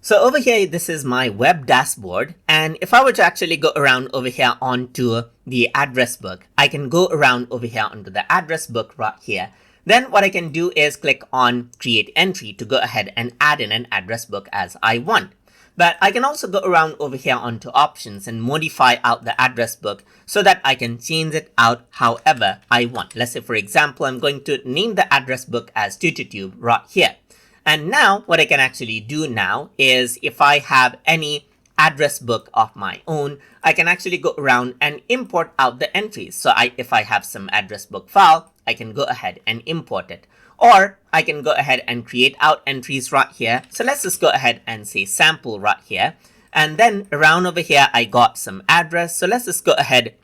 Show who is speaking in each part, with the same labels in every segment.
Speaker 1: So over here, this is my web dashboard. And if I were to actually go around over here onto the address book, I can go around over here onto the address book right here. Then what I can do is click on create entry to go ahead and add in an address book as I want. But I can also go around over here onto options and modify out the address book so that I can change it out however I want. Let's say, for example, I'm going to name the address book as TutorTube right here. And now what I can actually do now is if I have any address book of my own, I can actually go around and import out the entries. So if I have some address book file, I can go ahead and import it. Or I can go ahead and create out entries right here. So let's just go ahead and say sample right here. And then around over here, I got some address. So let's just go ahead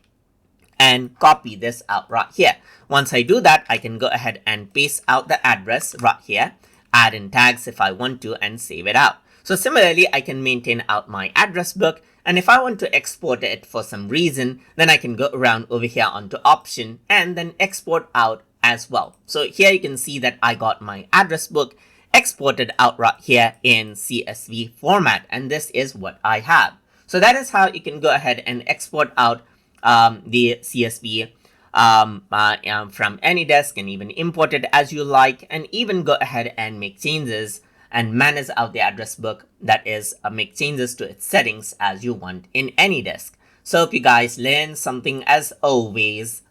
Speaker 1: and copy this out right here. Once I do that, I can go ahead and paste out the address right here, add in tags if I want to, and save it out. So similarly, I can maintain out my address book. And if I want to export it for some reason, then I can go around over here onto option and then export out as well. So here you can see that I got my address book exported out right here in CSV format. And this is what I have. So that is how you can go ahead and export out the CSV from AnyDesk, and even import it as you like, and even go ahead and make changes and manage out the address book, that is make changes to its settings as you want in AnyDesk. So hope you guys learned something as always.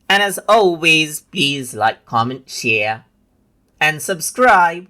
Speaker 1: And as always, please like, comment, share, and subscribe.